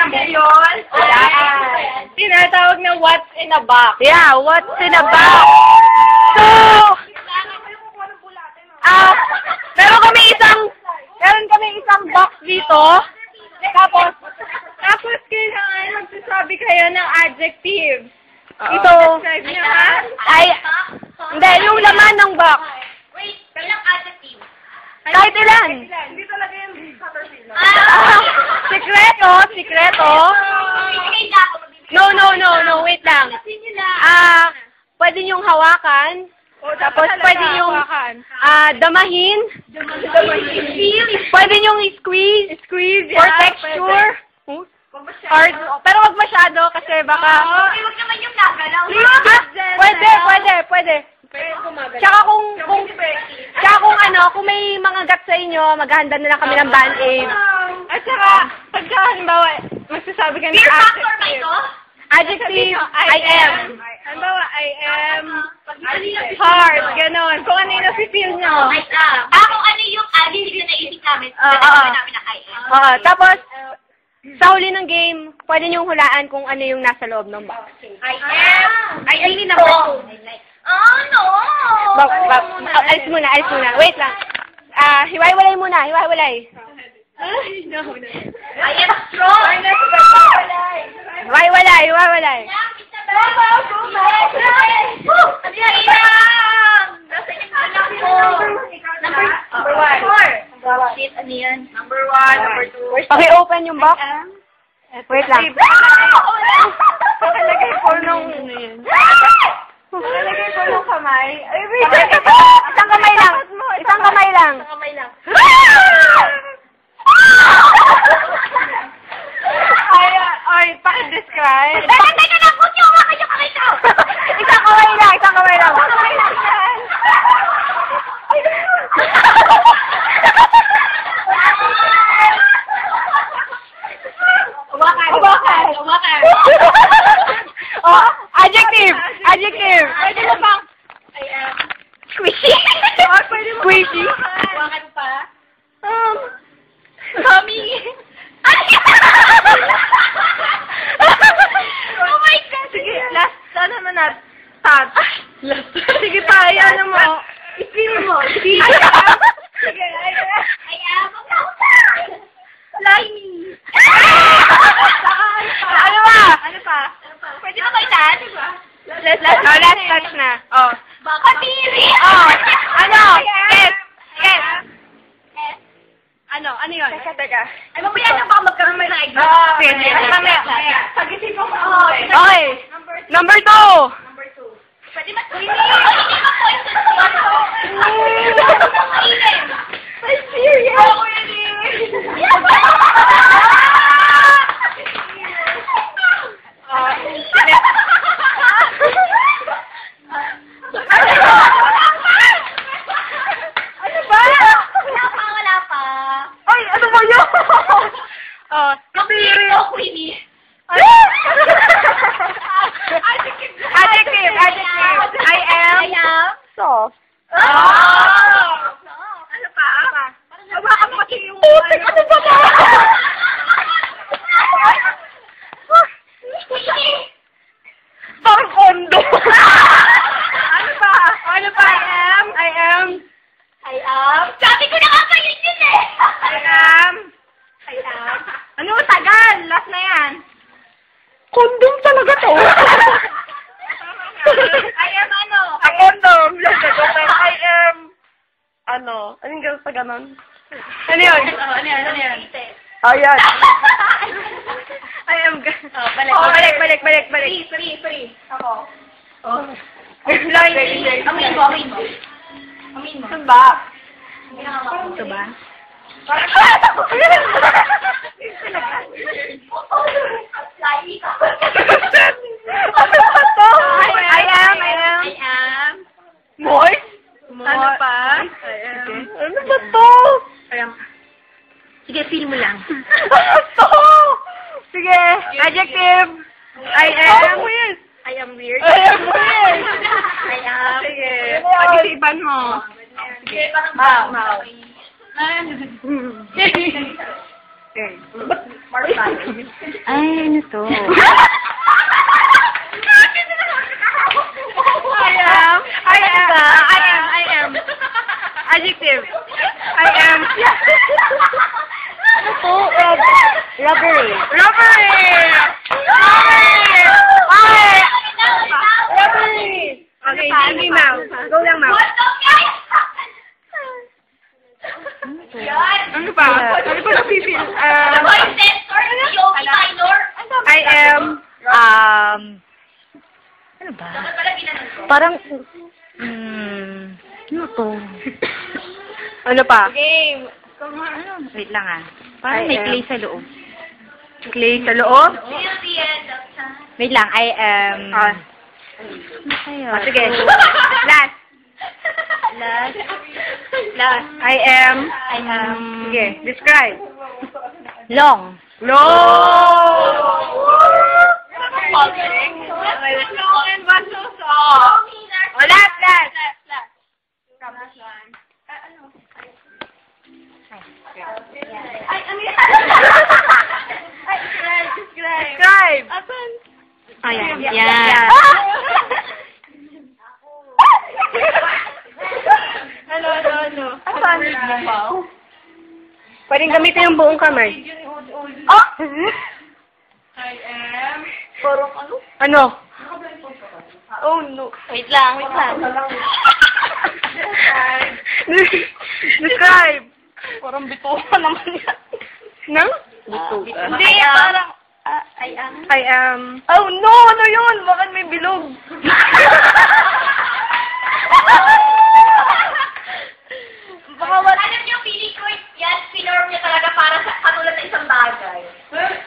Ngayon, tinatawag na what's in a box. Yeah, what's in a box? So, meron kami isang box dito. Tapos kailangan magsasabi kayo ng adjective. ito, Describe niyo, ha? hindi, yung laman ng box. Wait, ilang adjective? Kahit ilan. Hindi talaga yung Caterpillar. Sikreto. Bibigay na ako. No, wait lang. Pwede niyong hawakan. Tapos pwede niyong damahin. Pwede niyong i-squeeze. For texture. Pero wag masyado kasi baka... Huwag naman yung nagalaw. Pwede. Tsaka kung may mga gat sa inyo, maghahanda na lang kami ng band-aid. At saka, pagka halimbawa, magsasabi ka ng Fear factor ba ito? Adjective, I am. Halimbawa, I am hard, ganon. Kung ano yung nafe-feel nyo. Kung ano yung adjective na naisip namin, namin na I am. Tapos, sa huli ng game, pwede niyong hulaan kung ano yung nasa loob ng box. I am. I mean number 2. Oh, no! Alis muna. Wait lang. Hiwa-hiwalay muna, hiwa-hiwalay. I am strong! Hiwa-hiwalay. Number 1. Shit, ano yan? Number 1, number 2. Paki-open yung box. Wait lang. Nakalagay ko nung Nakalagay ko nung kamay. Ay, wait. Isang kamay lang. Ay, paki-describe. Teka na, huwag niyo hawakan yung kamay ko! Isang kamay lang. yan! Hawakan. Adjective. Pwede mo bang? Squishy. Squishy. Hawakan pa. Kami. Oh my God! Sige, last, ano naman na? Touch. Sige pa, yan mo. I-feel mo. Sige, I am. Slimy. Ano pa? Pwede ba kayo saan? Last touch na. Katiri! Yes. Ano yun? Teka. Ano ba yan? Baka magkaroon may like. Pag-isip ko Okay. Number 2. Pwede ba? Hindi ma-poison. I'm serious. Wala pa. Ay, ano ba yun? Queenie. Adjective. I am soft. Ano pa? Hawakan mo kasi yung... Ano ba ba? Parang kondo. Ano pa? I am. Sabi ko na nga kayo yun eh. I am. Ano? Tagal. Last na yan. Kondom talaga to. I am ano? Ang kondom. I am... Anong gano'n sa ganon? Ano yun? Ano yan? Ayan. I am... Balik. Free. Ako. Blind. Amin mo. Saan ba? Ito ba? Slimy ka. Ano ba to? I am. Moist? Ano pa? Ano ba to? Sige, feel mo lang. Ano to? Sige. Adjective. I am. I am weird. Sige. Pag-isipan mo. Sige, parang Ba't? Mark Ay, ano to? I am. Adjective. I am. Ano to? Rubbery. Rubbery! Ay! Rubbery! Okay, hindi mouth. Go lang mouth. Ano ba? Ano ba napipil? I am. Ano ba? Parang, ano to? Ano pa? Ano? Wait lang ah. Parang may clay sa loob. Clay sa loob? Wait lang, I am... Ah. Ano kaya? Sige. Last. I am. Sige, describe. Long. No! Last. Describe. Ayan. Yan. Ano? Pwedeng gamitin yung buong kamay. Oh! I am. Parang ano? Ano? Oh no. Wait lang. Describe. Parang bituhan naman yan. Nang? Hindi, parang... I am. Oh no! Ano yun? Bakit may bilog? Baka wala. Alam niyo, feeling ko yan, pinorm niya talaga para sa katulad ng isang bagay.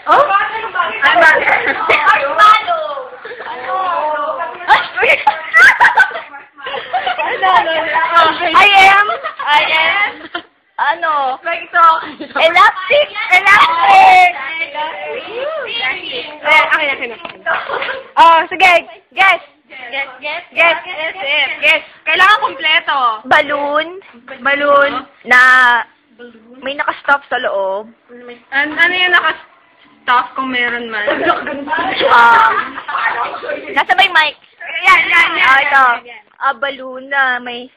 Oh? Anong bagay? Ano ba? Marshmallow! Ano? I am. Ano? Like ito. Elastic! Akin. Oh, sige. Guess. Guess. Kailangan kompleto. Balloon na may naka-stop sa loob. Ano yung naka-stop kung meron man? Nasa may mic. Yan. Ito. Balloon na may...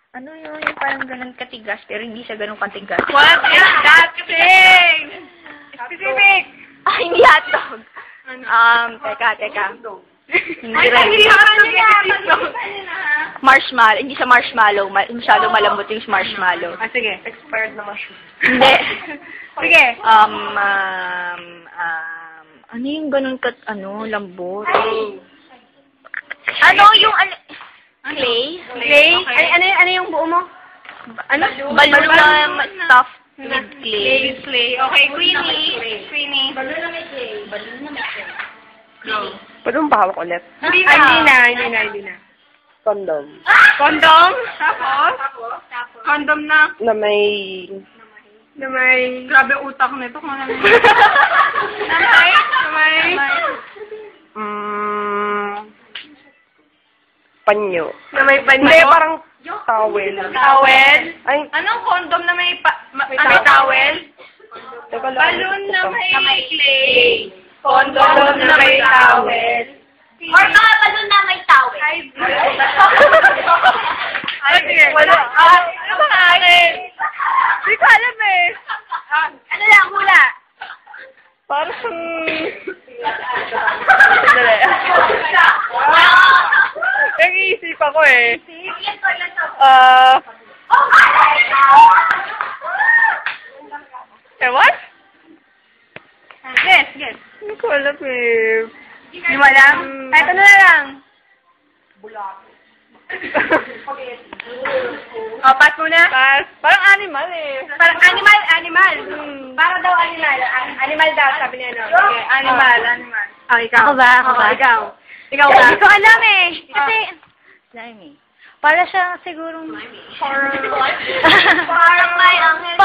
Ano yun? Yung parang ganun katigas, pero hindi siya ganun katigas. What is that thing? Specific. Ay, hindi hotdog. Teka. Hindi rin. Marshmallow. Hindi siya marshmallow. Masyadong malambot yung marshmallow. Sige. Expired na mushroom. Hindi. Sige. Ano yung ganun lambot? Ano yung, clay? Ano yung buo mo? Ano? Balloon na stuffed with clay. Clay. Okay, Queenie. Pwede mong pahawak ulit? Hindi na. Condom. Condom? Tapos? Condom na. Na may... Grabe utak nito. Kung ano. Na may. Panyo. Na may panyo? Hindi, parang towel. Towel? Ay, Anong condom na may may towel? teka lang. Balloon na may clay. Condom na may towel. Or mga balon na may towel. Ay, sige. Wala. Ano ba akin? Hindi ko alam eh. Ano lang, hula. Parang... Nag-iisip ako eh. What? Yes. Hindi ko alam eh. Hindi mo alam? Kahit ano na lang. Pass muna? Pass. Parang animal eh. Parang animal. Para daw animal. Animal daw, sabi niya no. Okay, animal. Oh, ikaw. Ako ba? Ikaw ba? Hindi ko alam eh. Kasi, para siya sigurong... Parang may angel.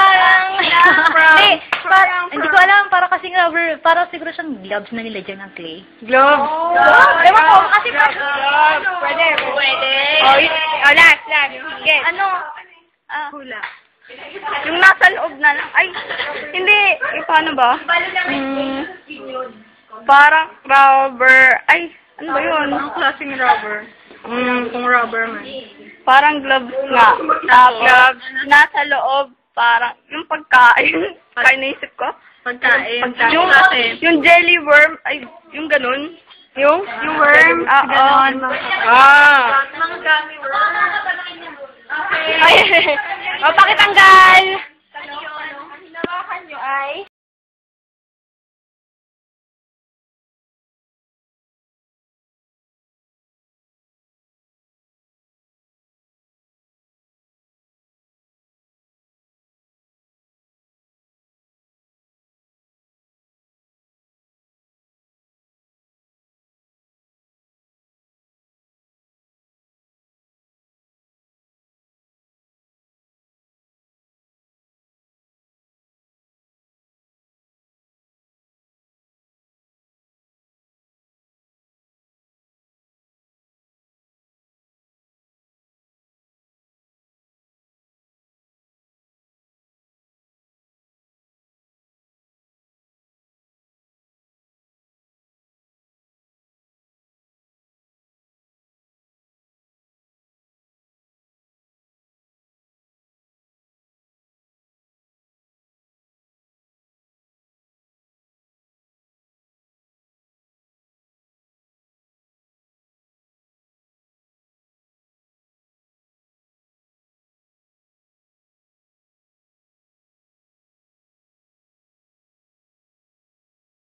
Hindi ko alam, para kasi rubber, para siguro siyang gloves na nilagyan ng clay. Glove. Ewan ko, kasi Pwede. Oh, last. Yes. ano, Hula. yung nasa loob na lang. Ay, hindi. Paano ba? Balon na may Parang rubber. Ay, ano ba yun? Anong klaseng rubber? Kung rubber man. Parang gloves nga. Tapos, nasa loob, parang, yung pagkain. Kaya naisip ko. Pagkain. Yung, yung jelly worm, ay, yung ganun. Yung worm. Ganon. Ah. Mga gummy worm. Ay, mapakitanggal!